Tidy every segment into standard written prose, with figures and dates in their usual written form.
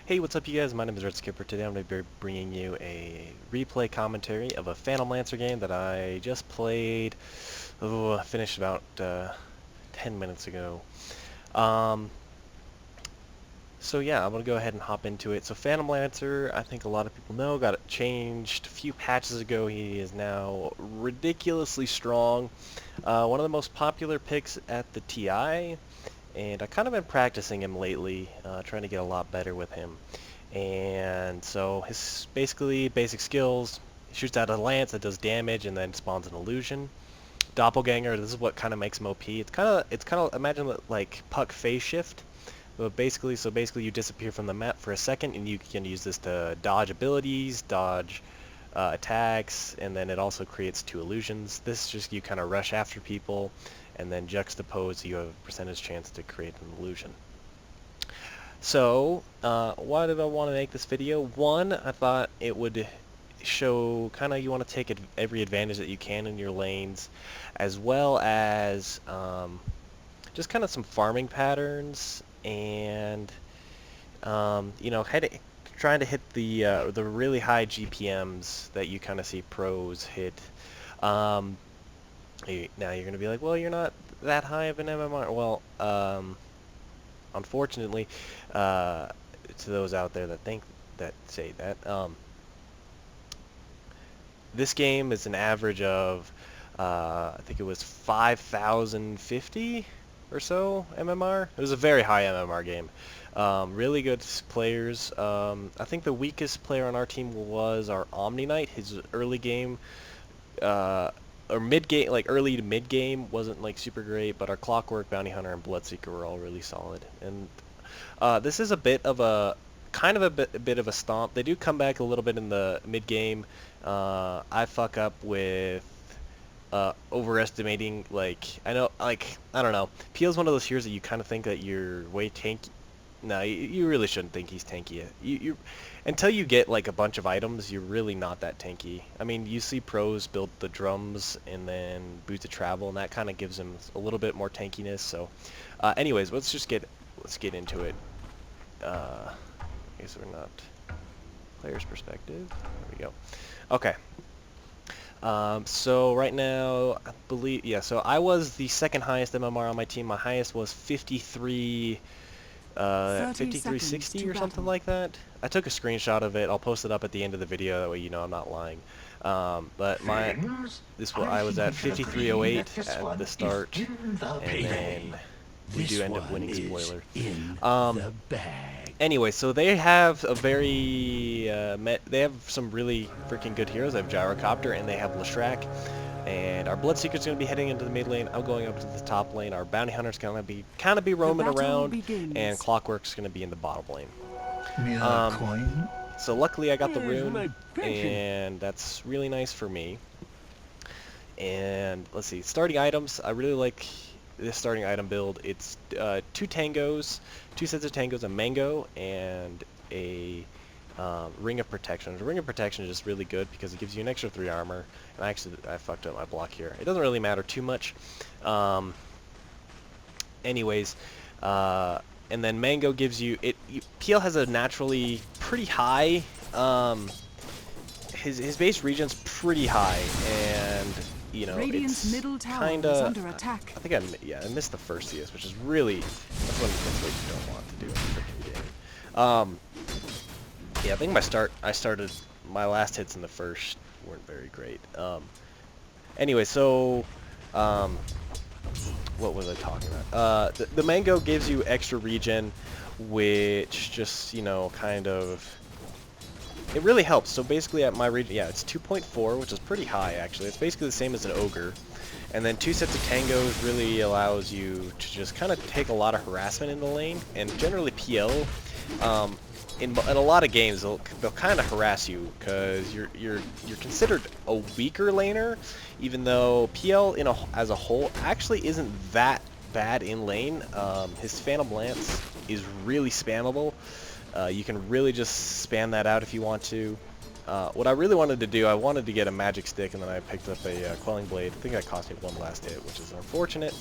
Hey, what's up you guys? My name is Red Skipper. Today I'm going to be bringing you a replay commentary of a Phantom Lancer game that I just played, finished about 10 minutes ago. Um, so yeah, I'm going to go ahead and hop into it. So Phantom Lancer, I think a lot of people know, got it changed a few patches ago. He is now ridiculously strong. One of the most popular picks at the TI. And I've kind of been practicing him lately, trying to get a lot better with him. And so his basically basic skills: shoots out a lance that does damage and then spawns an illusion. Doppelganger, this is what kind of makes him OP. It's kind of imagine like puck phase shift. But basically you disappear from the map for a second, and you can use this to dodge abilities, dodge attacks, and then it also creates two illusions. This just you kind of rush after people, and then juxtapose, you have a percentage chance to create an illusion. So, why did I want to make this video? One, I thought it would show kind of you want to take every advantage that you can in your lanes, as well as just kind of some farming patterns, and you know, trying to hit the really high GPMs that you kind of see pros hit. Now you're going to be like, well, you're not that high of an MMR. Well, unfortunately, to those out there that say that, this game is an average of, I think it was 5,050 or so MMR. It was a very high MMR game. Really good players. I think the weakest player on our team was our Omni Knight. His early game, or mid-game, like early to mid-game, wasn't like super great, but our Clockwork, Bounty Hunter, and Bloodseeker were all really solid. And this is a bit of a bit of a stomp. They do come back a little bit in the mid-game. I fuck up with overestimating, like, I know, like, I don't know. Peel's one of those heroes that you kind of think that you're way tanky. No, you really shouldn't think he's tanky. You until you get like a bunch of items, you're really not that tanky. I mean, you see pros build the drums and then boots of travel, and that kind of gives him a little bit more tankiness. So, anyways, let's get into it. I guess we're not player's perspective. There we go. Okay. So right now, I believe, yeah. So I was the second highest MMR on my team. My highest was 5360 or something like that. I took a screenshot of it. I'll post it up at the end of the video, that way you know I'm not lying. But I was at 5308 at the start, and then we do end up winning, spoiler. Anyway, so they have a very they have some really freaking good heroes. They have Gyrocopter and they have Leshrac. And our Bloodseeker's going to be heading into the mid lane. I'm going up to the top lane. Our Bounty Hunter's going to be kind of roaming around, and Clockwork's going to be in the bottom lane. So luckily I got the rune, and that's really nice for me. And let's see, starting items. I really like this starting item build. It's two sets of tangos, a mango, and a Ring of Protection. The Ring of Protection is just really good because it gives you an extra 3 armor. And I fucked up my block here. It doesn't really matter too much. Anyways, and then Mango gives you PL has a naturally pretty high. His base region's pretty high, and you know it's kind of under attack. I think I missed the first CS, which is really that's one of the things you don't want to do in a freaking game. Yeah, I think my last hits in the first weren't very great. Anyway, so what was I talking about? The mango gives you extra regen, which just, you know, kind of, it really helps. So basically at my regen, yeah, it's 2.4, which is pretty high actually. It's basically the same as an ogre. And then 2 sets of tangos really allows you to just kind of take a lot of harassment in the lane, and generally PL. In a lot of games, they'll kind of harass you because you're considered a weaker laner, even though PL as a whole actually isn't that bad in lane. His Phantom Lance is really spammable. You can really just spam that out if you want to. What I really wanted to do, I wanted to get a magic stick, and then I picked up a Quelling Blade. I think that cost me 1 last hit, which is unfortunate.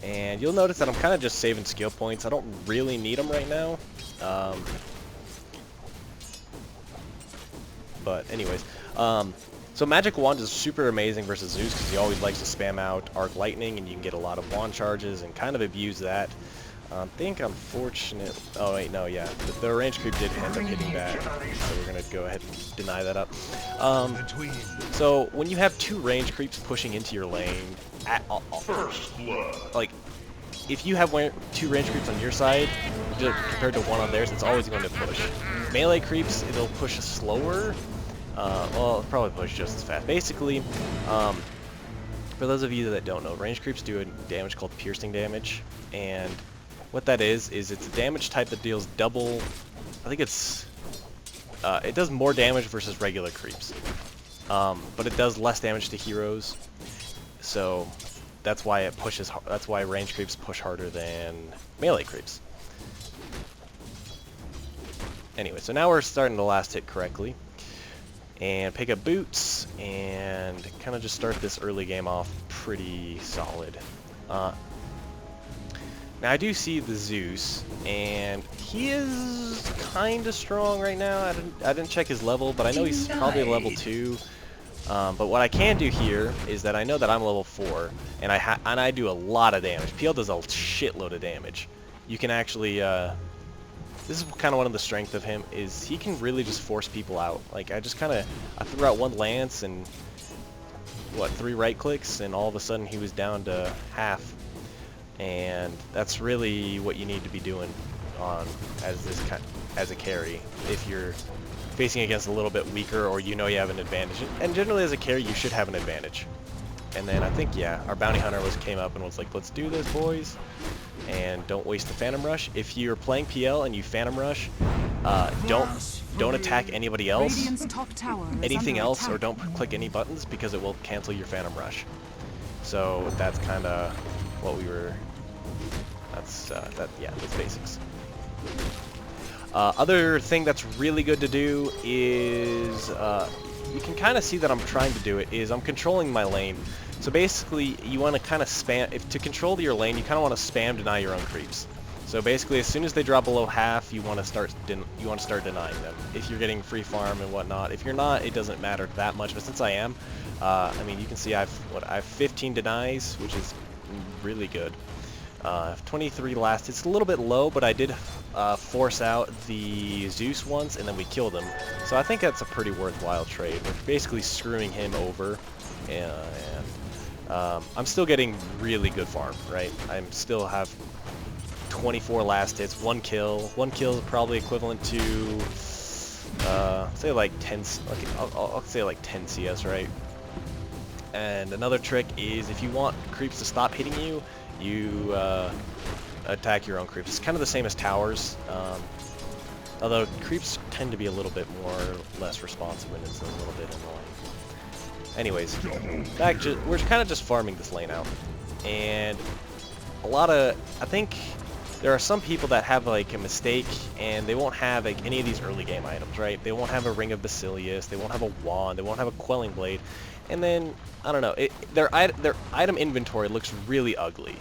And you'll notice that I'm kind of just saving skill points. I don't really need them right now. But anyways, so Magic Wand is super amazing versus Zeus because he always likes to spam out Arc Lightning, and you can get a lot of wand charges and kind of abuse that. I think unfortunate. Oh wait, no, yeah, the range creep did end up hitting that, so we're gonna go ahead and deny that up. So when you have 2 range creeps pushing into your lane, like if you have 2 range creeps on your side compared to 1 on theirs, it's always going to push. Melee creeps, it'll push slower. Well, it'll probably push just as fast. Basically, for those of you that don't know, range creeps do a damage called piercing damage, and what that is it's a damage type that deals double. I think it's it does more damage versus regular creeps, but it does less damage to heroes. So that's why it pushes. That's why range creeps push harder than melee creeps. Anyway, so now we're starting the last hit correctly, and pick up boots, and kind of just start this early game off pretty solid. Now I do see the Zeus, and he is kind of strong right now. I didn't check his level, but I know he's probably level 2. But what I can do here is that I know that I'm level 4, and I do a lot of damage. PL does a shitload of damage. You can actually, this is kind of one of the strengths of him, is he can really just force people out. Like I threw out 1 lance and what, 3 right clicks, and all of a sudden he was down to half. And that's really what you need to be doing as a carry if you're facing against a little bit weaker, or you know you have an advantage. And generally as a carry you should have an advantage. And then I think, yeah, our bounty hunter came up and was like, let's do this, boys, and don't waste the Phantom Rush. If you're playing PL and you Phantom Rush, don't attack anybody else, anything else, or don't click any buttons, because it will cancel your Phantom Rush. So that's kind of what we were. That's basics. Other thing that's really good to do is you can kind of see that I'm trying to do it. Is I'm controlling my lane. So basically, you want to kind of spam. To control your lane, you kind of want to spam deny your own creeps. So basically, as soon as they drop below half, you want to start denying them. If you're getting free farm and whatnot. If you're not, it doesn't matter that much. But since I am, I mean, you can see I have 15 denies, which is really good. 23 last. It's a little bit low, but I did force out the Zeus once, and then we killed him. So I think that's a pretty worthwhile trade. We're basically screwing him over, and I'm still getting really good farm, right? I still have 24 last hits, 1 kill. 1 kill is probably equivalent to say like 10. Okay, I'll say like 10 CS, right? And another trick is, if you want creeps to stop hitting you, you attack your own creeps. It's kind of the same as towers, although creeps tend to be a little bit less responsive, and it's a little bit annoying. Anyways, we're kind of just farming this lane out, and I think there are some people that have like a mistake, and they won't have like any of these early game items, right? They won't have a Ring of Basilius, they won't have a wand, they won't have a Quelling Blade, and then I don't know. Their item inventory looks really ugly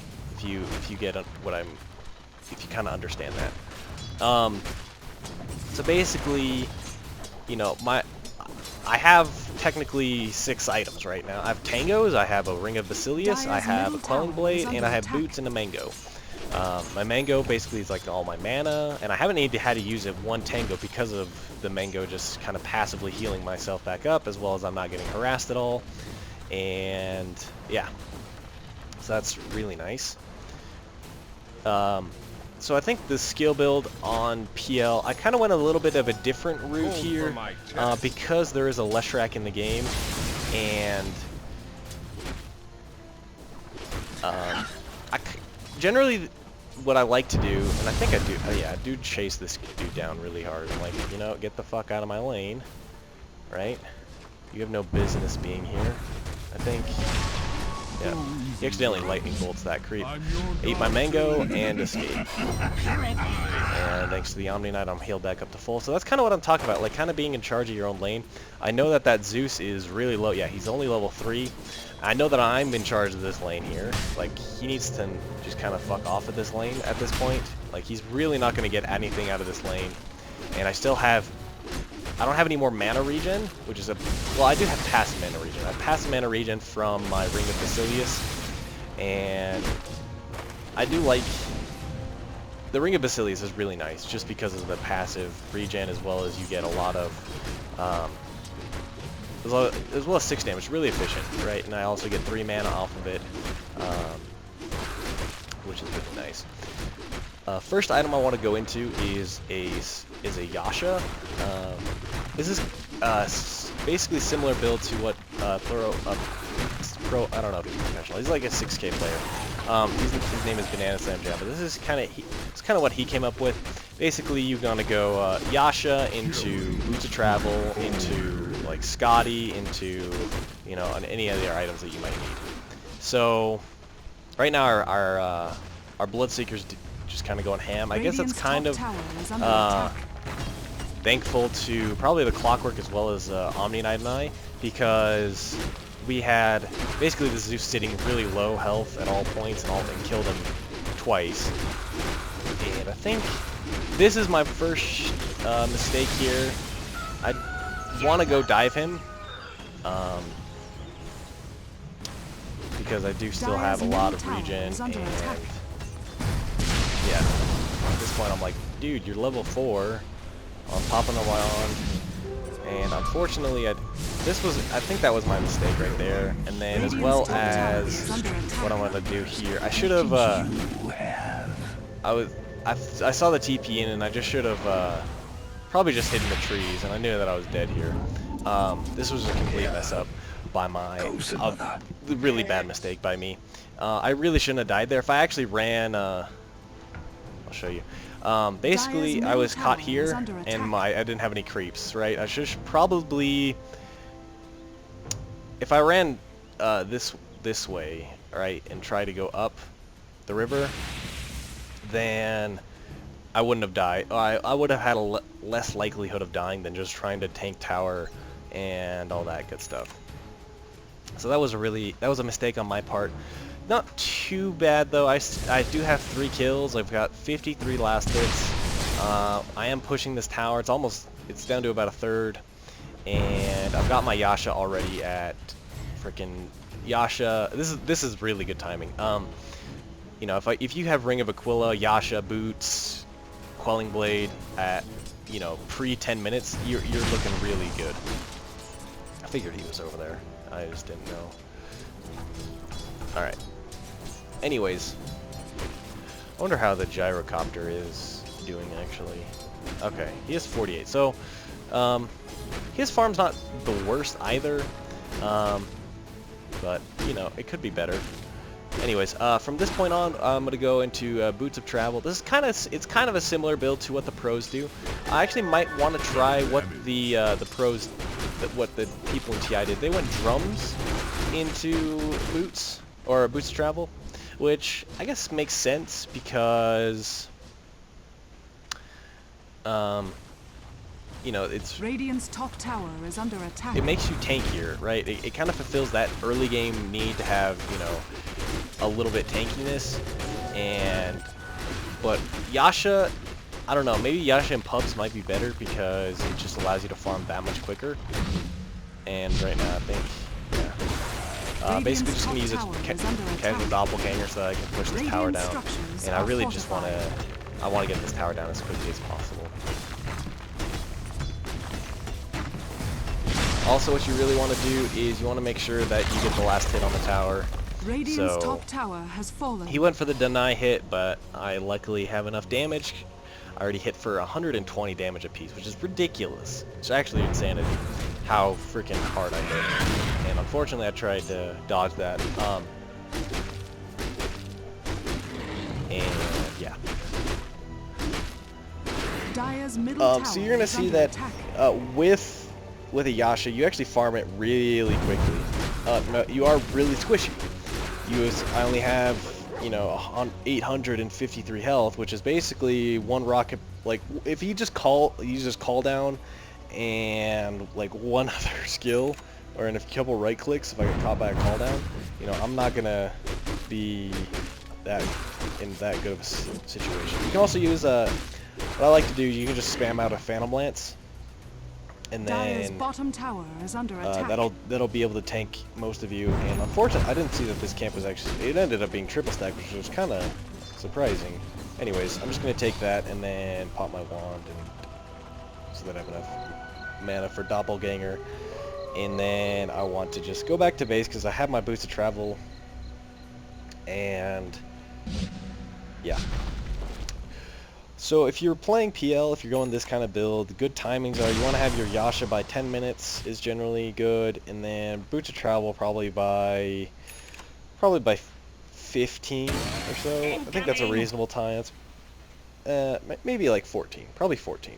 if you get if you kind of understand that. So basically, you know, I have technically 6 items right now. I have Tangos, I have a Ring of Basilius, I have a Quelling Blade, and I have boots and a Mango. My Mango basically is like all my mana, and I haven't had to use it 1 Tango because of the Mango just kind of passively healing myself back up, as well as I'm not getting harassed at all. And yeah, so that's really nice. So I think the skill build on PL, I kind of went a little bit of a different route here, because there is a Leshrac in the game, and generally what I like to do, and I think I do, I do chase this dude down really hard. I'm like, you know, get the fuck out of my lane, right? You have no business being here. I think, yeah, he accidentally lightning bolts that creep. Ate my Mango and escaped. And thanks to the Omni Knight, I'm healed back up to full. So that's kind of what I'm talking about, like kind of being in charge of your own lane. I know that Zeus is really low. Yeah, he's only level 3. I know that I'm in charge of this lane here. Like, he needs to just kind of fuck off of this lane at this point. Like, he's really not going to get anything out of this lane. And I don't have any more mana regen, which is well, I do have passive mana regen. I have passive mana regen from my Ring of Basilius, and I do like the Ring of Basilius is really nice just because of the passive regen, as well as you get a lot of as well as 6 damage, really efficient, right? And I also get 3 mana off of it, which is really nice. First item I want to go into is a Yasha. This is basically similar build to what Pro. I don't know if he's professional. He's like a 6K player. His name is Banana Sam Jam, but this is kind of what he came up with. Basically, you're gonna go Yasha into Boots of Travel, into like Scotty, into on any other items that you might need. So right now our Bloodseeker's just kind of going ham. I guess that's kind of thankful to probably the Clockwork as well as Omni Knight and I, because we had basically the Zeus sitting really low health at all points and killed him twice. And I think this is my first mistake here. I want to go dive him because I do still have a lot of regen, and yeah, at this point I'm like, dude, you're level 4. I'm popping a while on, and unfortunately I think that was my mistake right there. And then as well as what I want to do here, I should have I saw the TP in, and I just should have probably just hidden the trees, and I knew that I was dead here. This was a complete mess up by really bad mistake by me. I really shouldn't have died there. If I actually ran, I'll show you. Basically, I was caught here, and I didn't have any creeps, right? I should probably, if I ran this way, right, and try to go up the river, then I wouldn't have died. I would have had a less likelihood of dying than just trying to tank tower and all that good stuff. So that was a mistake on my part. Not too bad though. I do have 3 kills. I've got 53 last hits. I am pushing this tower. It's down to about a third, and I've got my Yasha already at freaking Yasha. This is really good timing. If you have Ring of Aquila, Yasha, Boots, Quelling Blade at pre 10 minutes, you're looking really good. I figured he was over there. I just didn't know. All right. Anyways, I wonder how the gyrocopter is doing actually. Okay, he has 48. So his farm's not the worst either, but it could be better. Anyways, from this point on, I'm gonna go into Boots of Travel. This is it's kind of a similar build to what the pros do. I actually might want to try what the pros, what the people in TI did. They went drums into Boots, or Boots of Travel, which I guess makes sense because it's Radiant's top tower is under attack. It makes you tankier, right? It kind of fulfills that early game need to have a little bit tankiness. But Yasha, I don't know, maybe Yasha and pubs might be better because it just allows you to farm that much quicker. And right now I think, yeah. Basically just going to use it casual doppelganger so that I can push this tower down. And I really just want to get this tower down as quickly as possible. Also, what you really want to do is you want to make sure that you get the last hit on the tower. Radiant's top tower has fallen. He went for the deny hit, but I luckily have enough damage. I already hit for 120 damage apiece, which is ridiculous. It's actually insanity how freaking hard I hit. And unfortunately, I tried to dodge that. And yeah. So you're gonna see that with a Yasha, you actually farm it really quickly. No, you are really squishy. I only have, 853 health, which is basically one rocket. Like, if you just call down and like one other skill, or in a couple right clicks, if I get caught by a call down, I'm not gonna be that in that good of a situation. You can also use what I like to do. You can just spam out a Phantom Lance, and Dire's then bottom tower is under attack. that'll be able to tank most of you. And unfortunately, I didn't see that this camp was actually. It ended up being triple stack, which was kind of surprising. Anyways, I'm just gonna take that and then pop my wand, and so that I have enough mana for Doppelganger. And then I want to just go back to base because I have my boots of travel. And yeah. So if you're playing PL, if you're going this kind of build, the good timings are you want to have your Yasha by 10 minutes is generally good, and then boots of travel probably by 15 or so. I think that's a reasonable time. It's maybe like 14, probably 14.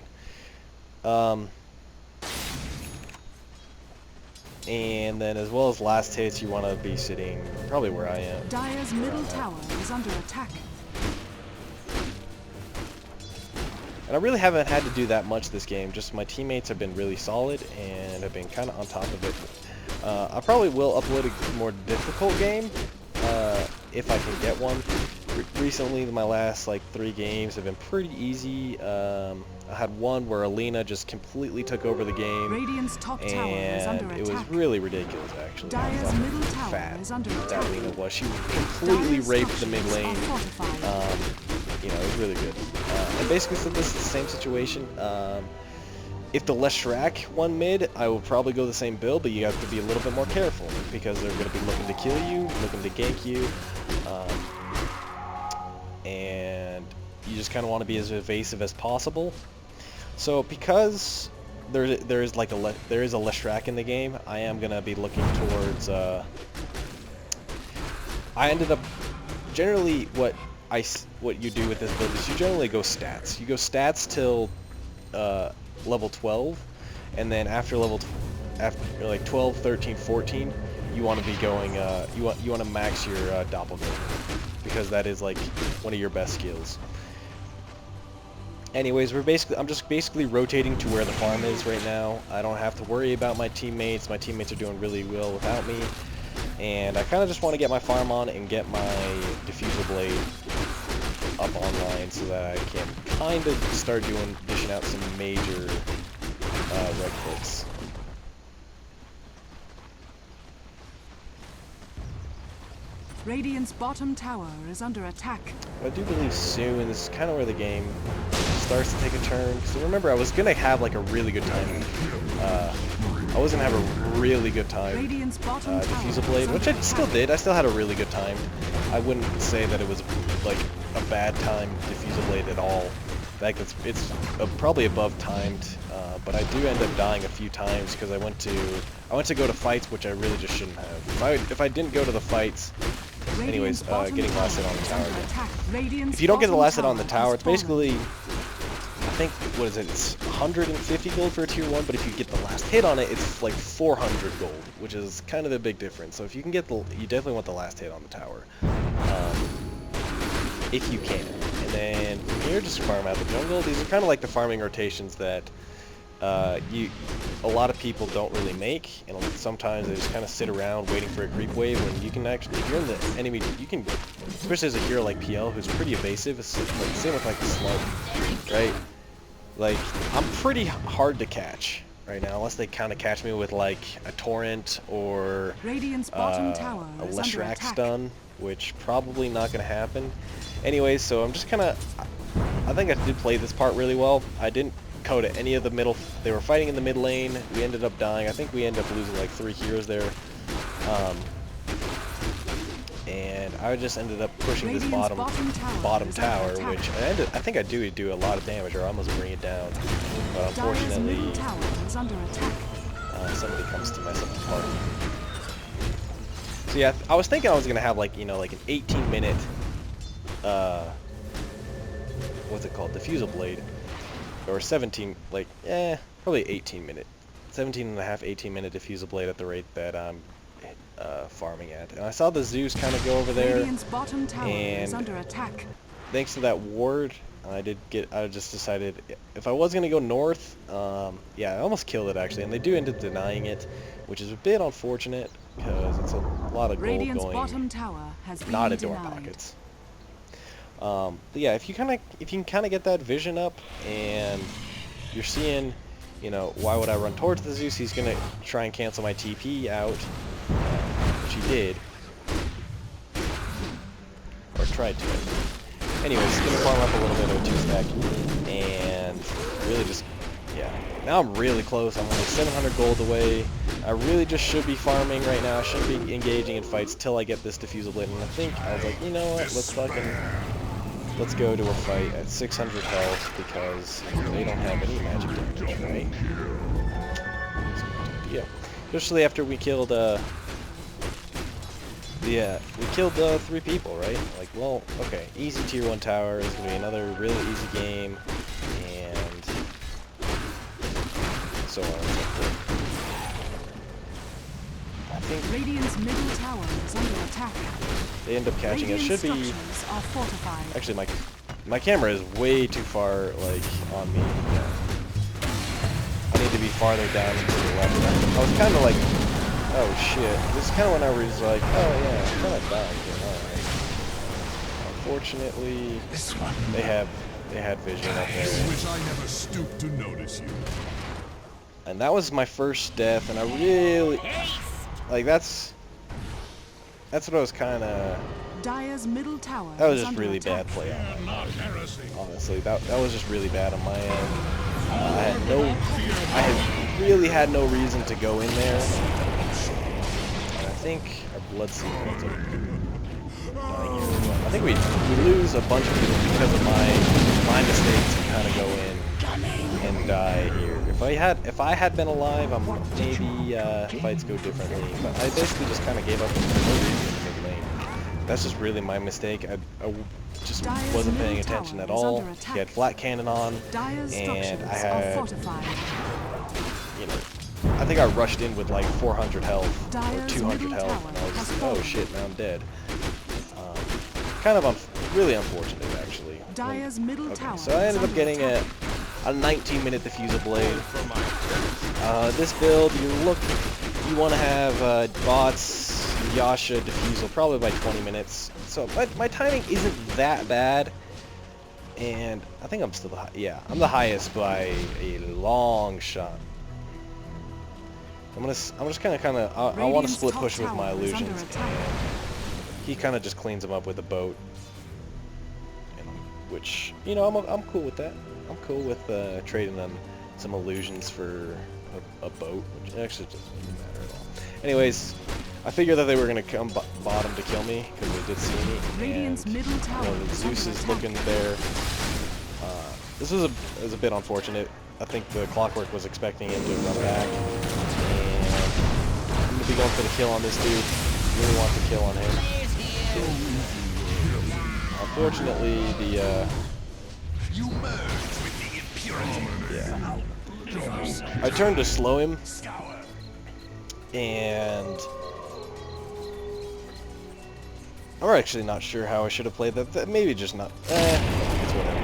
And then as well as last hits, you want to be sitting probably where I am. Dire's middle tower is under attack. And I really haven't had to do that much this game. Just my teammates have been really solid and have been kind of on top of it. I probably will upload a more difficult game if I can get one. Recently, my last like 3 games have been pretty easy. I had one where Alina just completely took over the game, Radiant's top tower is under and it was attack. really ridiculous actually. Dire's middle tower Fat is under that attack. Alina was. She completely Dire's raped the mid structures lane. are fortified. You know, it was really good. And basically, so this is the same situation. If the Leshrac won mid, I would probably go the same build, but you have to be a little bit more careful because they're going to be looking to kill you, looking to gank you, and you just kind of want to be as evasive as possible. So because there is a Leshrac in the game, I am going to be looking towards. I ended up generally what you do with this build is you generally go stats. You go stats till level 12, and then after after like 12, 13, 14, you want to be going you want to max your Doppelganger because that is like one of your best skills. Anyways, I'm just basically rotating to where the farm is right now. I don't have to worry about my teammates. My teammates are doing really well without me. And I kind of just want to get my farm on and get my Diffuser Blade up online so that I can kind of start dishing out some major red clicks. Radiant's bottom tower is under attack. I do believe soon, this is kind of where the game starts to take a turn. Because remember, I was going to have like a really good time. I was going to have a really good time Radiant's bottom Diffuser tower Blade, is which I under still attack. did. I still had a really good time. I wouldn't say that it was like a bad time Diffuser Blade at all. In fact, it's probably above timed, but I do end up dying a few times because I went to go to fights, which I really just shouldn't have. If I didn't go to the fights, anyways, getting last hit on the tower again. If you don't get the last hit on the tower, it's basically, I think, what is it? It's 150 gold for a tier 1, but if you get the last hit on it, it's like 400 gold, which is kind of a big difference. So if you can get you definitely want the last hit on the tower, if you can. And then from here, just farm out the jungle. These are kind of like the farming rotations that a lot of people don't really make, and sometimes they just kind of sit around waiting for a creep wave when you can actually, if you're in the enemy, you can, especially as a hero like PL who's pretty evasive, it's like, same with like the slug, right? Like, I'm pretty hard to catch right now, unless they kind of catch me with like a torrent or Radiant's bottom tower a is under Leshrac attack. stun, which probably not going to happen. Anyways, so I'm just kind of, I think I did play this part really well. I didn't go to any of the middle. They were fighting in the mid lane. We ended up dying. I think we ended up losing like 3 heroes there. And I just ended up pushing this bottom tower, which I think I do a lot of damage, or I almost bring it down. But unfortunately, somebody comes to mess up the party. So yeah, I was thinking I was gonna have like, you know, like an 18-minute, what's it called, Diffuser Blade, or 17, like, probably 18-minute, 17 and a half, 18-minute Diffuser Blade at the rate that I'm farming at. And I saw the Zeus kind of go over there, and thanks to that ward, I just decided if I was going to go north, yeah, I almost killed it actually, and they do end up denying it, which is a bit unfortunate, because it's a lot of gold going not into our pockets. But yeah, if you can kind of get that vision up, and you're seeing, you know, why would I run towards the Zeus? He's gonna try and cancel my TP out, which he did, or tried to. Anyways, he's gonna farm up a little bit of a 2-stack, and really just, yeah. Now I'm really close. I'm only 700 gold away. I really just should be farming right now. I shouldn't be engaging in fights till I get this Diffusal Blade. And I think I was like, you know what? Let's go to a fight at 600 health because they don't have any magic damage, right? That's a good idea. Especially after we killed we killed 3 people, right? Like, well, okay, easy tier 1 tower is gonna be another really easy game, and so on and so forth. I think Radiant's middle tower is under attack. they end up catching it. Should be Are fortified. actually my camera is way too far like on me. Yeah. I need to be farther down and to the left. I was kind of like, oh shit. This is kind of when I was like, oh yeah, I'm kind of dying here. Alright. Unfortunately, they had vision up there. Wish I never stooped to notice you. And that was my first death, and I really like that's what I was kind of. Dire's middle tower. That was is just under really attack. bad play on my Not heresy. honestly. That was just really bad on my end. I really had no reason to go in there. And I think our blood secret ends up dying here as well. I think we lose a bunch of people because of my mistakes and kind of go in and die here. If I had been alive, maybe fights go differently. But I basically just kind of gave up for no reason in mid lane. That's just really my mistake. I just wasn't paying attention at all. He had flat cannon on, and I had, you know, I think I rushed in with like 400 health or 200 health, and I was just, oh shit, now I'm dead. Kind of really unfortunate actually. Dire's middle tower. So I ended up getting a 19-minute Diffusal Blade. This build, you want to have bots, Yasha, Diffusal probably by 20 minutes. So my timing isn't that bad, and I think I'm still I'm the highest by a long shot. I'm just kind of I want to split push with my illusions, and he kind of just cleans them up with a boat, which, you know, I'm cool with that. I'm cool with trading them some illusions for a boat, which actually doesn't really matter at all. Anyways, I figured that they were gonna come bottom to kill me because they did see me, and you know, the Zeus is looking there. This was a bit unfortunate. I think the Clockwork was expecting him to run back, and I'm gonna be going for the kill on this dude. Really want the kill on him. Unfortunately, You merged with the impurity. yeah. I turned to slow him, and I'm actually not sure how I should have played that. Maybe just not. It's whatever.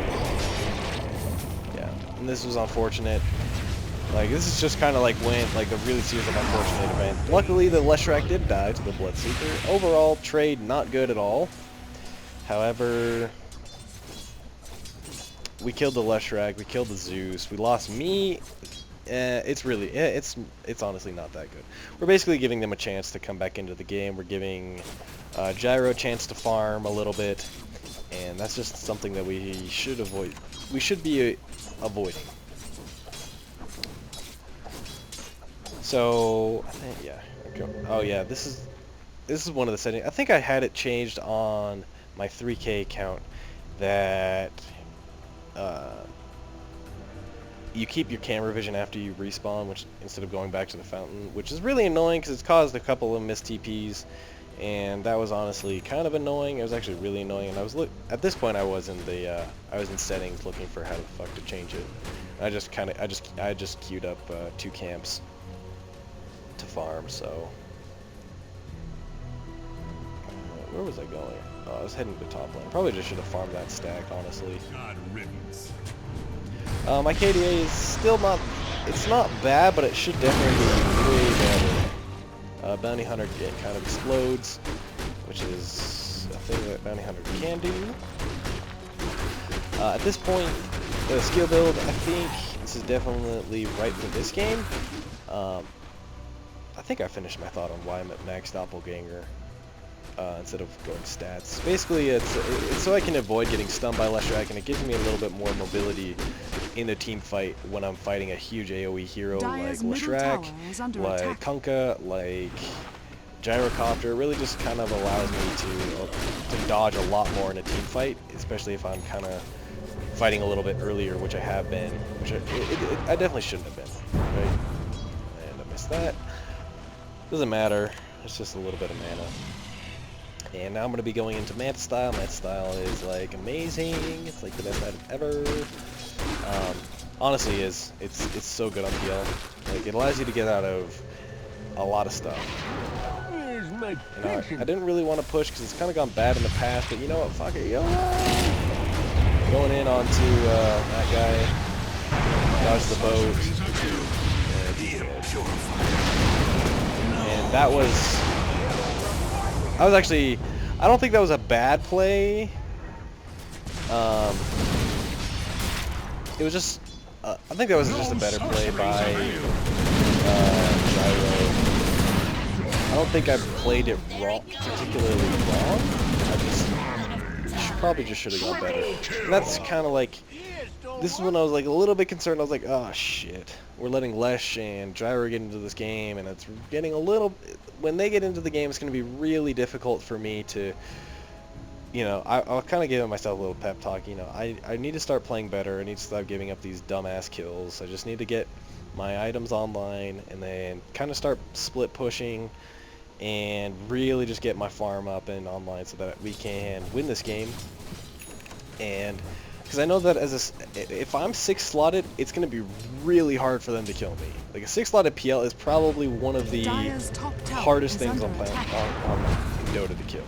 Yeah, and this was unfortunate. Like, this is just kind of like the really serious unfortunate event. Luckily, the Leshrac did die to the Bloodseeker. Overall, trade not good at all. However, we killed the Leshrac, we killed the Zeus, we lost me. It's honestly not that good. We're basically giving them a chance to come back into the game. We're giving Gyro a chance to farm a little bit, and that's just something that we should avoid. We should be avoiding. So I think, yeah. Okay. Oh yeah, this is one of the settings. I think I had it changed on my 3K account that you keep your camera vision after you respawn, which instead of going back to the fountain, which is really annoying because it's caused a couple of missed TPs, and that was honestly kind of annoying. It was actually really annoying, and at this point I was in settings looking for how the fuck to change it. I just queued up 2 camps to farm. So where was I going? Oh, I was heading to top lane. Probably just should have farmed that stack, honestly. God riddance. My KDA is still not, it's not bad, but it should definitely be way better. Bounty Hunter kind of explodes, which is a thing that Bounty Hunter can do. At this point, the skill build, I think this is definitely right for this game. I think I finished my thought on why I'm at max doppelganger instead of going stats. Basically, it's so I can avoid getting stunned by Leshrac, and it gives me a little bit more mobility in a team fight when I'm fighting a huge AoE hero Dire's like middle Leshrac, tower is under like attack. Kunkka, like Gyrocopter. It really just kind of allows me to dodge a lot more in a team fight, especially if I'm kind of fighting a little bit earlier, which I have been, which I definitely shouldn't have been, right? And I missed that. Doesn't matter. It's just a little bit of mana. And now I'm going to be going into Manta Style. Manta Style is like amazing. It's like the best item ever. Honestly, it's so good on PL. Like, it allows you to get out of a lot of stuff. And I didn't really want to push because it's kind of gone bad in the past, but you know what? Fuck it, yo! Going in onto that guy, dodge the boat, and that was. I don't think that was a bad play. It was just. I think that was just a better play by Gyro. I don't think I played it wrong, particularly wrong. I probably just should have gone better. And that's kind of like, this is when I was like a little bit concerned. I was like, oh shit, we're letting Lesh and Gyro get into this game, and it's getting a little. When they get into the game, it's going to be really difficult for me to, you know, I'll kind of give myself a little pep talk. You know, I need to start playing better. I need to stop giving up these dumbass kills. I just need to get my items online and then kind of start split pushing and really just get my farm up and online so that we can win this game. And because I know that if I'm 6 slotted, it's going to be really hard for them to kill me. Like a 6 slotted PL is probably one of the hardest things on Dota to kill.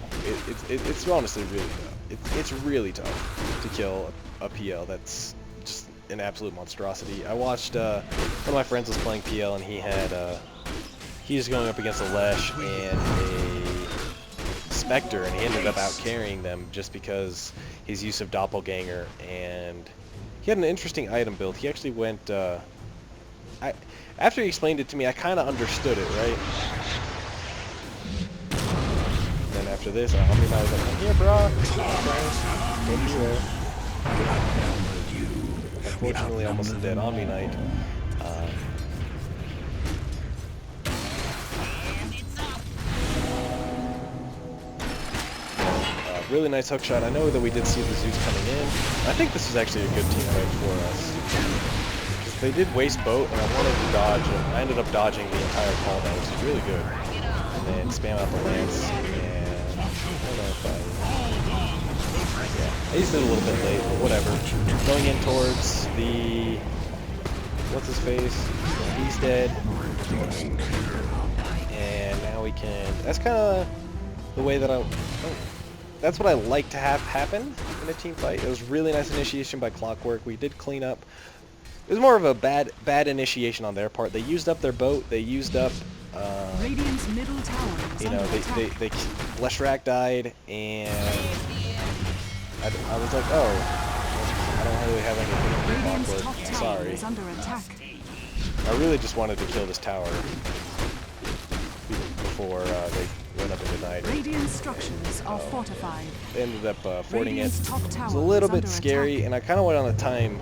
It's honestly really tough. It's really tough to kill a PL that's just an absolute monstrosity. I watched one of my friends was playing PL and he was going up against a Lesh and a Spectre, and he ended up out carrying them just because his use of Doppelganger, and he had an interesting item build. He actually went, after he explained it to me, I kind of understood it, right? And then after this, I was like, I'm here, bro. Unfortunately, almost a dead Omni Knight. Really nice hook shot. I know that we did see the Zeus coming in. I think this is actually a good team fight for us. They did waste boat, and I wanted to dodge, and I ended up dodging the entire callback, which is really good. And then spam out the lance, and I don't know if I used it a little bit late, but whatever. Going in towards the... what's his face? He's dead. And now we can... That's kind of the way that that's what I like to have happen in a team fight. It was really nice initiation by Clockwork. We did clean up. It was more of a bad initiation on their part. They used up their boat. They used up. Radiant's middle tower is you know, they Leshrac died, and I was like, oh, I don't really have anything to Clockwork. Sorry. Is under attack. I really just wanted to kill this tower before they went up and denied it. Radiant structures are fortified. They ended up fording it. Radiant's top It was tower a little is bit under scary, attack. and I kind of went on a time.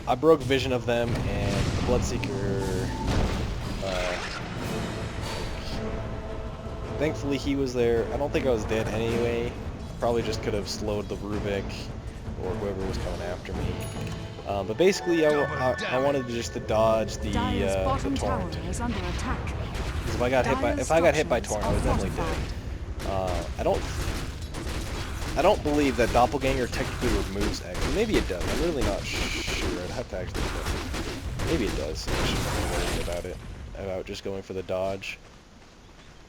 I broke vision of them, and the Bloodseeker. Thankfully, he was there. I don't think I was dead anyway. Probably just could have slowed the Rubik or whoever was coming after me. But basically, I wanted just to dodge the torrent. Is under attack. Because if I got hit by torrent, I was definitely dead. I don't believe that Doppelganger technically removes X. Maybe it does. I'm really not sure. I'd have to actually look. Maybe it does. I shouldn't be worried about just going for the dodge.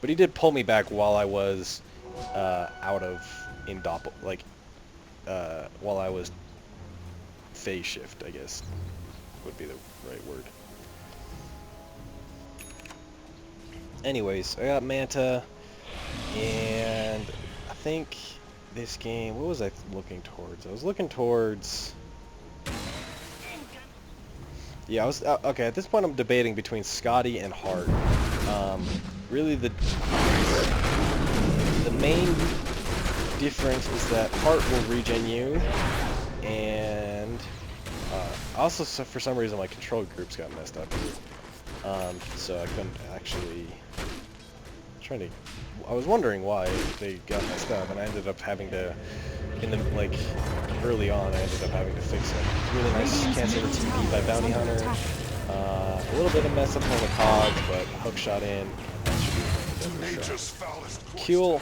But he did pull me back while I was while I was phase shift, I guess would be the right word. Anyways, I got Manta, and I think this game, what was I looking towards? I was looking towards... Yeah, I was... okay, at this point I'm debating between Scotty and Hart. Really the main difference is that Hart will regen you, and also for some reason my control groups got messed up. So I couldn't actually... I was wondering why they got messed up, and I ended up having to, early on, I ended up having to fix it. Really nice cancel the TP by Bounty Hunter. A little bit of mess up on the COG, but hook shot in. That should be good for sure. Cool.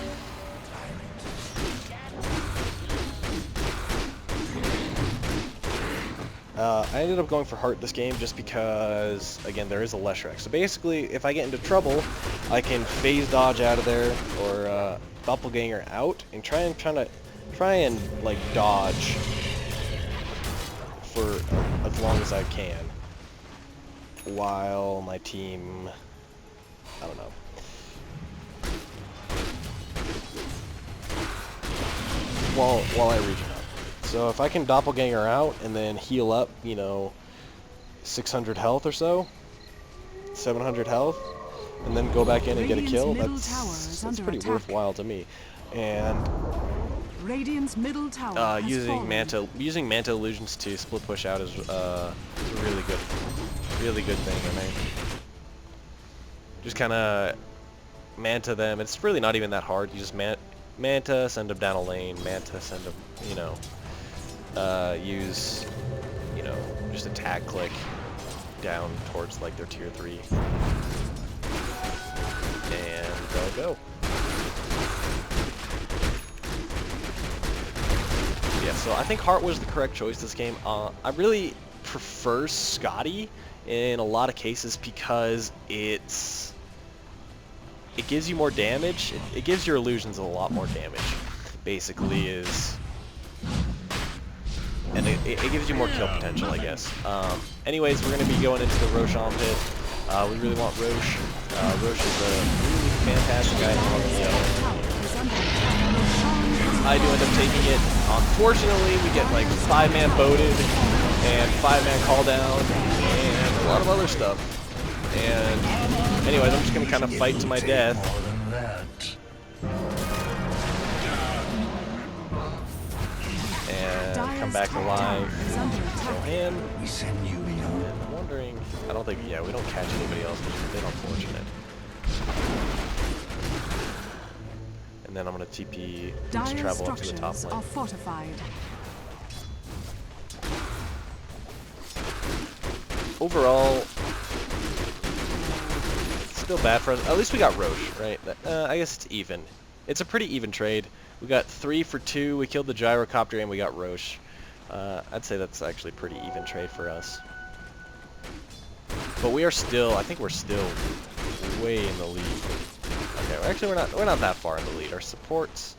I ended up going for Heart this game just because, again, there is a Leshrac. So basically, if I get into trouble, I can phase dodge out of there or doppelganger out and try and like dodge for as long as I can, while my team, I don't know. While I regen up. So if I can doppelganger out and then heal up, 600 health or so, 700 health, and then go back in and get a kill, that's pretty worthwhile to me. And Radiant's middle tower using Manta illusions to split push out is a really good thing. I mean, just kind of Manta them. It's really not even that hard. You just Manta, send them down a lane. Manta, send them, use, just attack click down towards like their tier 3, and they'll go. Yeah, so I think Hart was the correct choice this game. I really prefer Scotty in a lot of cases because it gives you more damage. It gives your illusions a lot more damage, basically, and it gives you more kill potential, I guess. Anyways, we're going to be going into the Roshan pit. We really want Rosh. Rosh is a really fantastic item on the I do end up taking it. Unfortunately, we get like 5-man boated and 5-man call down and a lot of other stuff. And anyways, I'm just going to kind of fight to my death. And come back alive. And I'm wondering, I don't think, yeah, we don't catch anybody else, which is a bit unfortunate. And then I'm going to TP boost travel up to the top lane. Are fortified. Overall, still bad for us. At least we got Rosh, right? I guess it's even. It's a pretty even trade. We got 3 for 2. We killed the gyrocopter and we got Rosh. I'd say that's actually a pretty even trade for us. But we are still, I think we're still way in the lead. Okay, well, actually we're not that far in the lead. Our supports,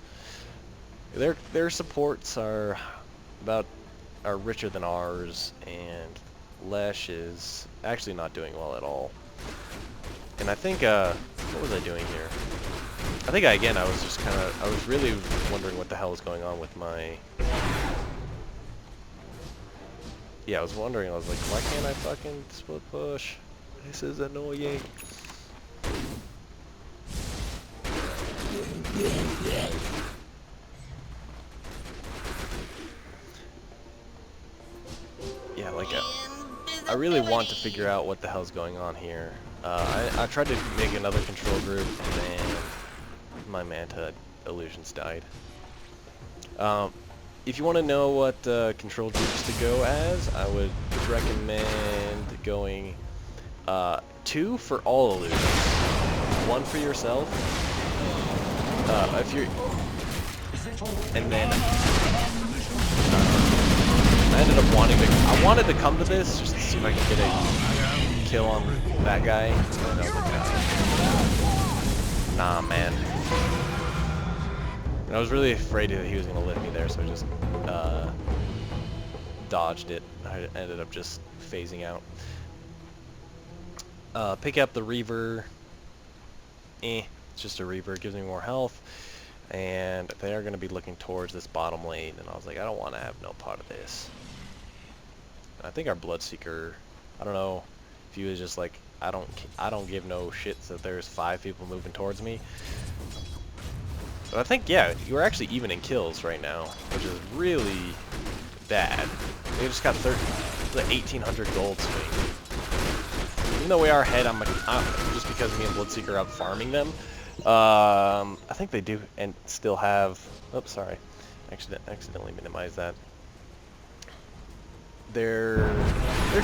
their supports are richer than ours, and Lesh is actually not doing well at all. And I think what was I doing here? I think I was really wondering what the hell was going on with my... Yeah, I was wondering, I was like, why can't I fucking split push? This is annoying. Yeah, like, I really want to figure out what the hell's going on here. I tried to make another control group, and then my Manta illusions died. If you want to know what control groups to go as, I would recommend going 2 for all illusions, 1 for yourself. If you're, and then I ended up wanted to come to this just to see if I could get a kill on that guy. And I was like, nah, man. And I was really afraid that he was going to lift me there, so I just dodged it. I ended up just phasing out. Pick up the Reaver. It's just a Reaver. It gives me more health. and they are going to be looking towards this bottom lane, and I was like, I don't want to have no part of this. And I think our Bloodseeker, I don't know if he was just like, I don't give no shits that there's 5 people moving towards me. But I think, yeah, you're actually even in kills right now, which is really bad. They just got 1,800 gold swing. Even though we are ahead, I'm just because me and Bloodseeker are out farming them. I think they do and still have. Oops, sorry, accidentally minimized that. Their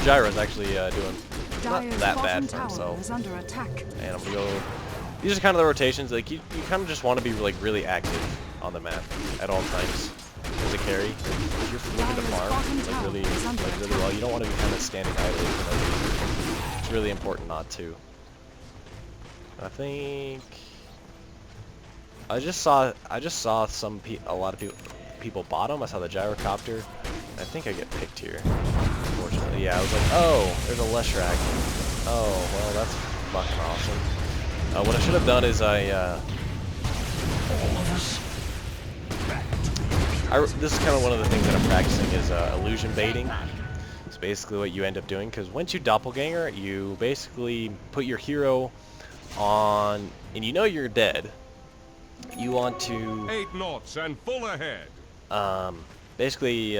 gyro's actually doing not that bad for himself. Under attack. And I'm gonna go. These are kind of the rotations. Like you kind of just want to be like really active on the map at all times as a carry. If you're looking to farm like really well, you don't want to be kind of standing idly for no reason. It's really important not to. I think I just saw a lot of people bottom. I saw the gyrocopter. I think I get picked here. Unfortunately, yeah. I was like, oh, there's a Leshrac. Oh, well, that's fucking awesome. What I should have done is this is kind of one of the things that I'm practicing is illusion baiting. It's basically what you end up doing, because once you doppelganger, you basically put your hero on, and you know you're dead. You want to 8 knots and full ahead. Basically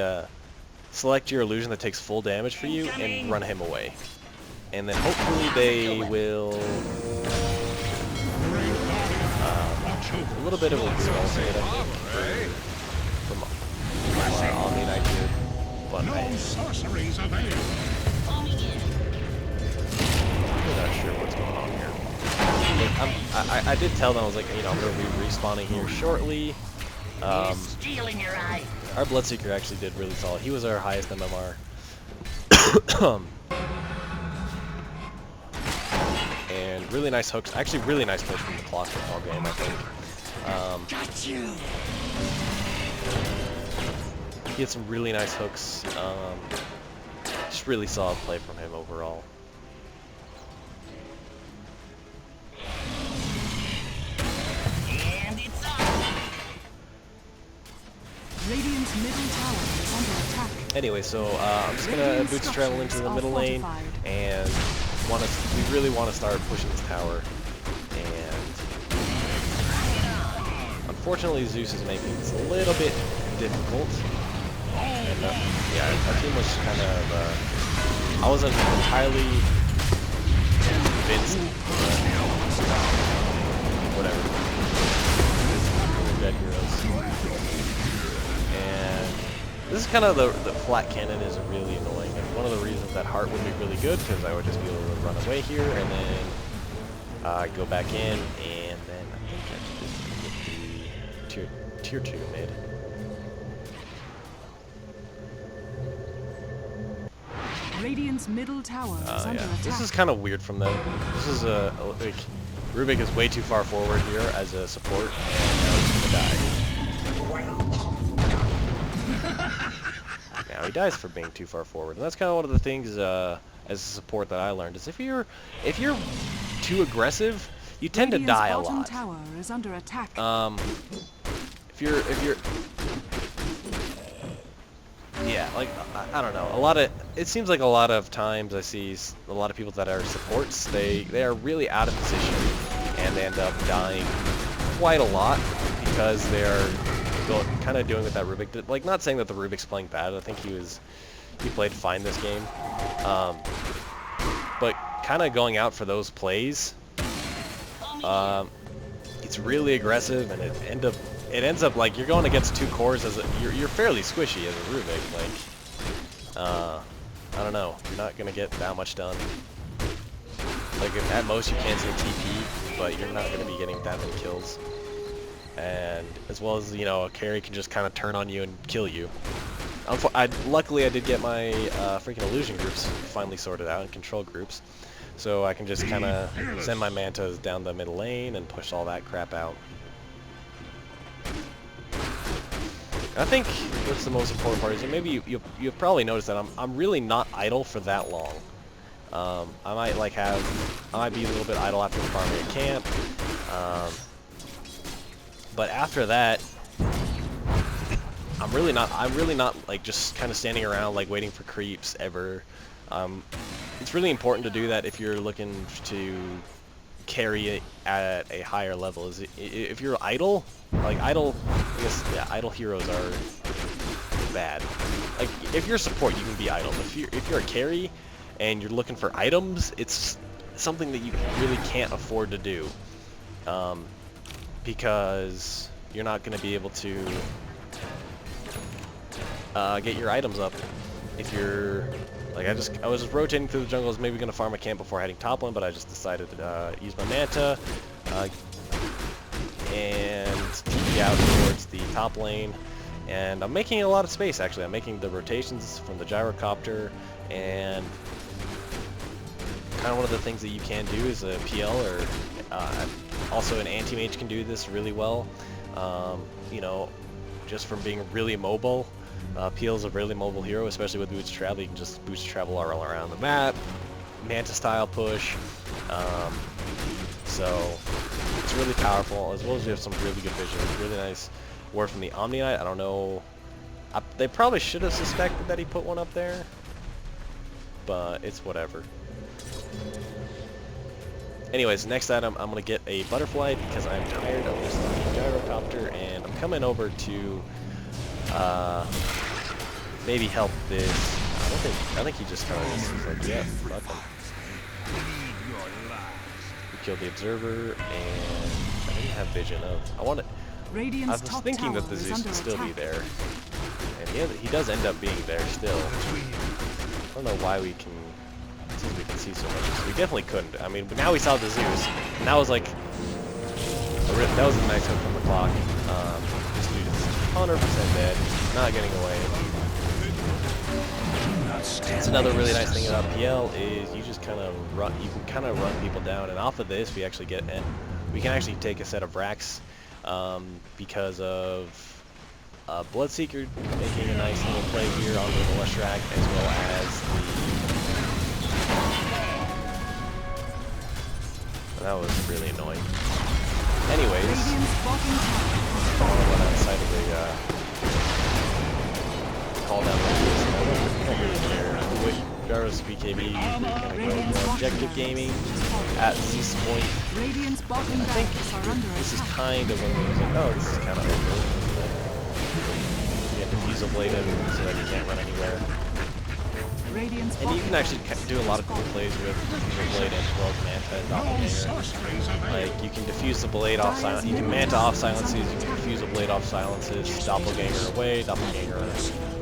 select your illusion that takes full damage for you and run him away, and then hopefully they will. A little bit of a small state, I think, from Omni-Knight here, but I'm not sure what's going on here. I did tell them, I was like, you know, I'm going to be respawning here shortly. Our Bloodseeker actually did really solid. He was our highest MMR. And really nice hooks. Actually, really nice push from the clock football game, I think. Got you. He had some really nice hooks. Just really solid play from him overall. And it's on. Radiant's middle tower is under attack. Anyway, so I'm just gonna boots travel into the middle lane, and we really want to start pushing this tower. And unfortunately, Zeus is making this a little bit difficult. And yeah, our team was kind of I wasn't entirely convinced, but whatever. We're dead heroes. And this is kind of the flat cannon is really annoying, and one of the reasons that Heart would be really good, because I would just be able to run away here and then go back in, and then I think I could just get the tier 2 mid. Radiant's middle tower is under attack. This is kind of weird from them. This is like Rubik is way too far forward here as a support, and now he's gonna die. Now he dies for being too far forward, and that's kind of one of the things as a support that I learned is if you're too aggressive, you tend to die a lot. Tower is under attack. If you're yeah, like I don't know. It seems like a lot of times I see a lot of people that are supports. They are really out of position, and they end up dying quite a lot because they're kind of doing what that Rubik did. Like, not saying that the Rubik's playing bad. I think he played fine this game. But kind of going out for those plays, it's really aggressive, and it ends up like you're going against 2 cores as you're fairly squishy as a Rubik. Like, I don't know. You're not gonna get that much done. Like, at most you cancel a TP, but you're not gonna be getting that many kills. And as well as, you know, a carry can just kind of turn on you and kill you. Luckily I did get my freaking illusion groups finally sorted out, and control groups, so I can just kind of send my mantas down the middle lane and push all that crap out. I think what's the most important part is, maybe you've probably noticed that I'm really not idle for that long. I might be a little bit idle after farming a camp. But after that, I'm really not like just kind of standing around like waiting for creeps ever. It's really important to do that if you're looking to carry it at a higher level. If you're idle, like idle, I guess, yeah, idle heroes are bad. Like if you're support, you can be idle. If you're a carry and you're looking for items, it's something that you really can't afford to do, because you're not going to be able to get your items up. If you're like, I was just rotating through the jungle. I was maybe gonna farm a camp before heading top lane, but I just decided to use my manta and TP out towards the top lane. And I'm making a lot of space actually. I'm making the rotations from the gyrocopter, and kind of one of the things that you can do is a PL, or also an anti-mage can do this really well. You know, just from being really mobile. PL's a really mobile hero, especially with boost travel. You can just boost travel all around the map, manta style push. So it's really powerful, as well as you have some really good vision. Really nice ward from the Omni Knight. I don't know. They probably should have suspected that he put one up there, but it's whatever. Anyways, next item, I'm gonna get a butterfly because I'm tired of this gyrocopter, and I'm coming over to maybe help this. I think he just kind of was like, yeah, fuck him. We killed the observer, and I didn't have vision of. I was thinking that the Zeus would still be there, and he does end up being there still. I don't know why we can see so much. We definitely couldn't. I mean, but now we saw the Zeus, and that was like that was a nice hook from the clock. This dude is 100% dead, not getting away. That's another really nice thing about PL is you just kind of run. You can kind of run people down, and off of this we actually get we can actually take a set of racks because of Bloodseeker making a nice little play here on the Lush rack, as well as that was really annoying. Anyways, I want to run outside of the call down like this. I don't really care. Jarvis BKB, kind of go more objective gaming at this point. I think this is kind of one of those, like, oh, this is kind of over. You have to fuse a blade in so that you can't run anywhere. And you can actually do a lot of cool plays with your blade as well as manta and doppelganger. Like, you can diffuse the blade off silence. You can manta off silences. You can diffuse a blade off silences. Doppelganger away. Doppelganger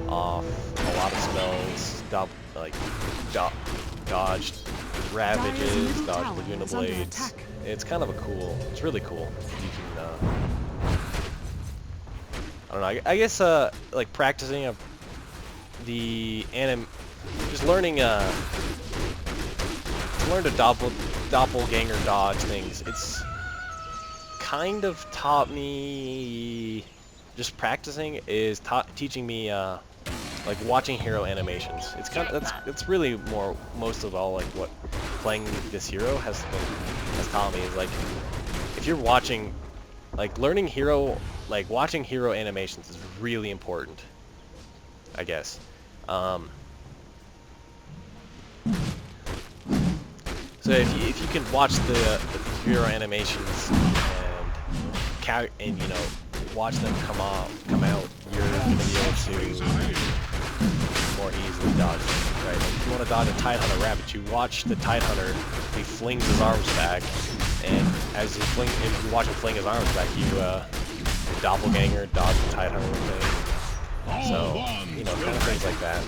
off a lot of spells. Dodge ravages. Dodge Laguna blades. It's kind of a cool. It's really cool. You can. I don't know. I guess like practicing the just learning to doppelganger dodge things. It's kind of taught me, just practicing is teaching me like watching hero animations. It's kind of that's really most of all like what playing this hero has taught me is, like, if you're watching, like, learning hero, like watching hero animations is really important, I guess. So if you can watch the hero animations and you know, watch them come out, you're gonna be able to more easily dodge them, right? Like if you want to dodge a Tidehunter rabbit, you watch the Tidehunter, he flings his arms back, and as if you watch him fling his arms back, you doppelganger dodge the Tidehunter thing. So, you know, kind of things like that.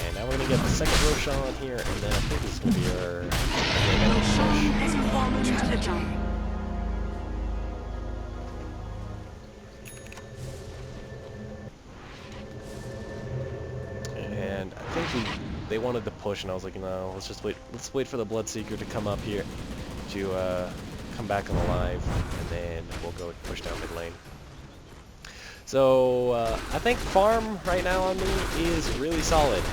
And now we're gonna get the second Roshan here, and then I think this is gonna be our Roshan has fallen into the jungle. And I think they wanted to push, and I was like, no, let's wait for the Bloodseeker to come up here, to come back alive, and then we'll go push down mid lane. So I think farm right now on me is really solid.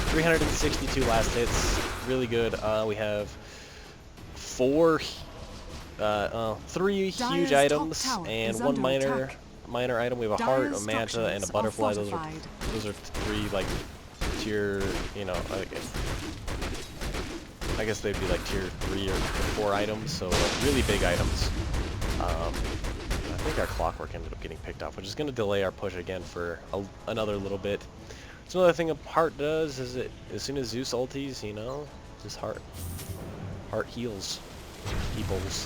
362 last hits, really good. We have 4 3 huge Dire's items top tower and is 1 under minor attack. item. We have a heart, a Dire's manta, and a structures are butterfly. fortified. Those are 3 like tier, you know, I guess they'd be like tier 3 or 4 items, so really big items. I think our clockwork ended up getting picked off, which is going to delay our push again for another little bit. So another thing a heart does is as soon as Zeus ulties, you know, this heart heals peoples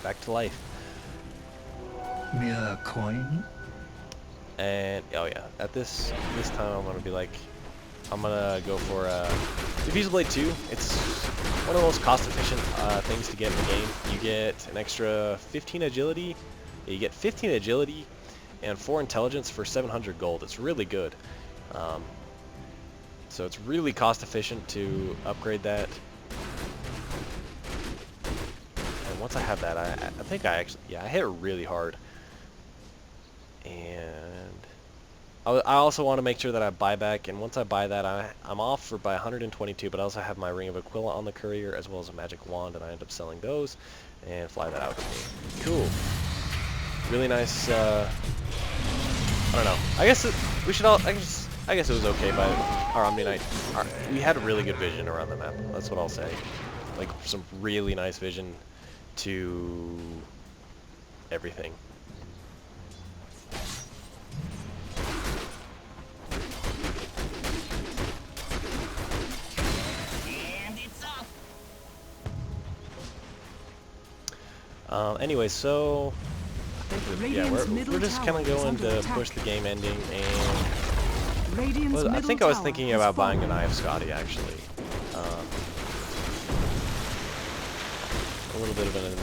back to life. Mere coin? And oh yeah, at this time I'm gonna be like, I'm gonna go for Diffusal Blade 2. It's one of the most cost-efficient things to get in the game. You get an extra 15 agility. You get 15 agility and 4 intelligence for 700 gold. It's really good. So it's really cost-efficient to upgrade that. And once I have that, I think I hit it really hard. And I also want to make sure that I buy back, and once I buy that, I'm off for by 122, but I also have my Ring of Aquila on the courier, as well as a magic wand, and I end up selling those, and fly that out to me. Cool. Really nice, I don't know. I guess we should all, I guess it was okay by our Omni Knight. We had a really good vision around the map, that's what I'll say. Like, some really nice vision to everything. Anyway, so I think yeah, we're just kind of going to push the game ending, and well, I think I was thinking about buying an Eye of Scotty actually. A little bit of an annoying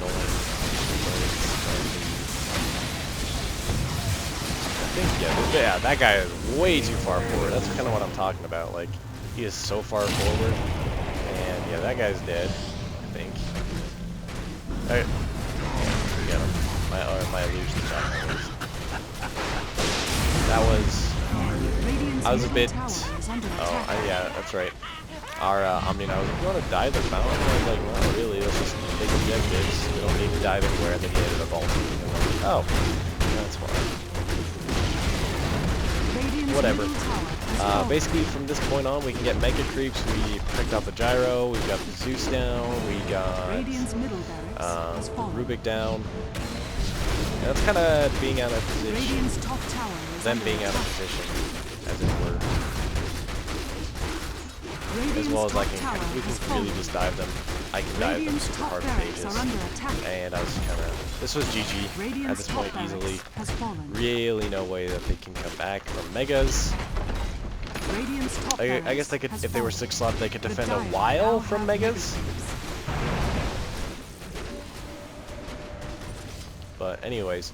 I think yeah, that guy is way too far forward. That's kind of what I'm talking about. Like, he is so far forward, and yeah, that guy's dead, I think. Alright. Get him. My illusion shot. That was... I was a bit... Oh, yeah, that's right. Our Omni Knight was like, you want to dive the fountain? And I was like, not really, let's just take objectives. We don't need to dive anywhere, and then he ended up ulting. And I'm like, oh, that's fine. Whatever. Basically, from this point on, we can get Mega Creeps. We picked up a Gyro, we got the Zeus down, we got Rubik down. And that's kind of being out of position. Them being out of position, as it were. As well as we can really just dive them. I can dive them super hard pages. And I was kind of... This was GG at this point easily. Really no way that they can come back from Megas. I guess they could, if they were 6 slot, they could defend a while from Megas. But anyways,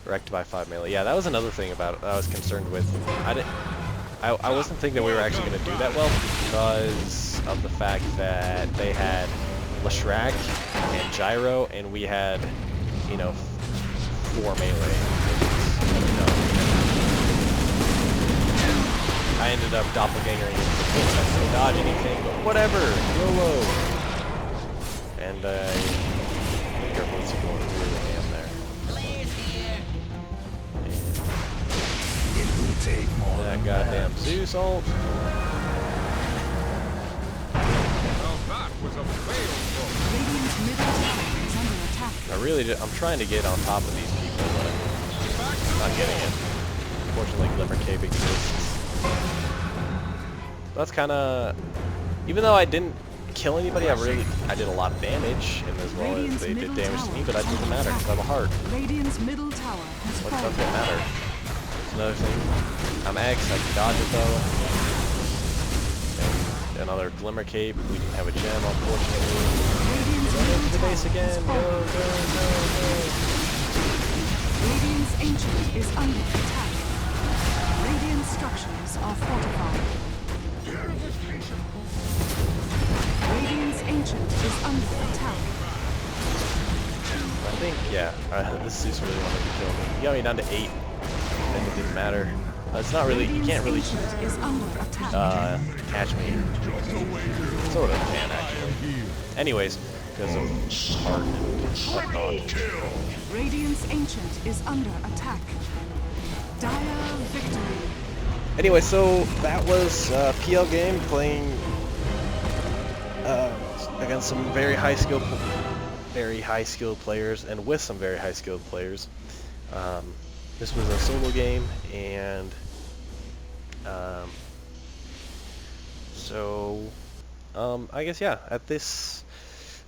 wrecked by 5 melee. Yeah, that was another thing about it that I was concerned with. I wasn't thinking that we were actually going to do that well because of the fact that they had Leshrac and Gyro, and we had, you know, 4 melee. I ended up doppelgangering into the pit. I couldn't dodge anything, but whatever, YOLO. And I think our boots are going really ham there. That goddamn Zeus ult. I'm trying to get on top of these people, but I'm not getting it. Unfortunately, Glimmer Cape exists. That's kind of... Even though I didn't kill anybody, I did a lot of damage, and as well as they did damage to me, but that doesn't matter because I have a heart. What does it matter? That's another thing. I'm X, I can dodge it though. And another Glimmer Cape. We didn't have a gem, unfortunately. Run into the base again. Go, go, go, go. Radiant's Ancient is under attack. Radiant structures are fortified. Radiant's Ancient is under attack. I think, yeah, this is really wanted to kill me. He got me down to 8, and it didn't matter. It's not really, you can't really catch me. Sort of can, actually. Anyways, because of heart and whatnot. Radiant's Ancient is under attack. Dire victory. Anyway, so that was a PL game playing against some very high skilled players and with some very high skilled players. This was a solo game, and I guess yeah.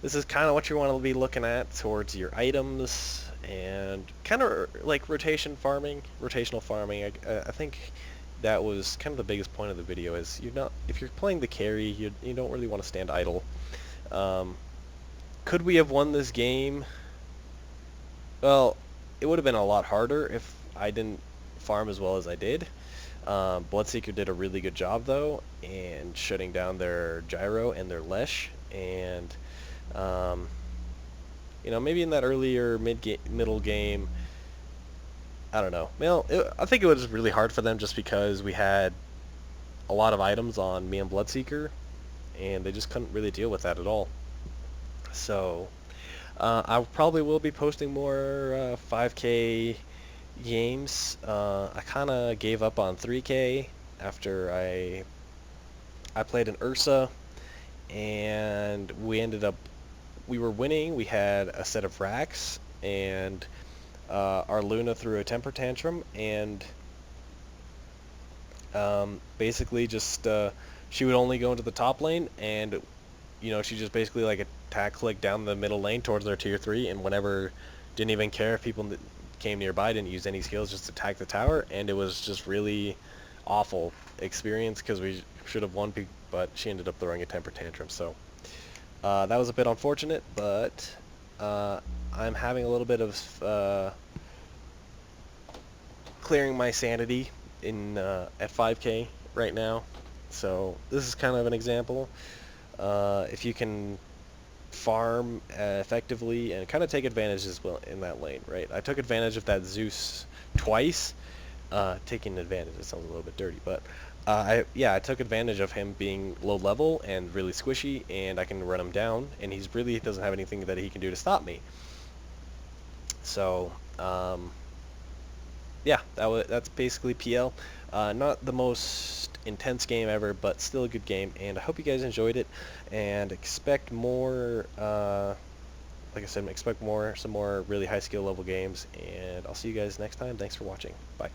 This is kind of what you want to be looking at towards your items and kind of like rotational farming. I think that was kind of the biggest point of the video. Is if you're playing the carry, you don't really want to stand idle. Could we have won this game? Well, it would have been a lot harder if I didn't farm as well as I did. Bloodseeker did a really good job though, and shutting down their gyro and their lesh, and maybe in that earlier middle game, I don't know. Well, I think it was really hard for them just because we had a lot of items on me and Bloodseeker, and they just couldn't really deal with that at all. So I probably will be posting more 5K games. I kind of gave up on 3K after I played an Ursa, and we were winning. We had a set of racks, and our Luna threw a temper tantrum, and basically just she would only go into the top lane, and she just basically like attack click down the middle lane towards their tier 3, and whenever didn't even care if people came nearby, didn't use any skills, just attack the tower, and it was just really awful experience because we should have won, but she ended up throwing a temper tantrum. So that was a bit unfortunate, but I'm having a little bit of clearing my sanity at 5K right now. So this is kind of an example. If you can farm effectively and kind of take advantage as well in that lane, right? I took advantage of that Zeus twice. Taking advantage, it sounds a little bit dirty, but I took advantage of him being low level and really squishy, and I can run him down, and he's really doesn't have anything that he can do to stop me. So yeah, that's basically PL. Not the most intense game ever, but still a good game, and I hope you guys enjoyed it, and expect more, like I said, some more really high skill level games, and I'll see you guys next time. Thanks for watching. Bye.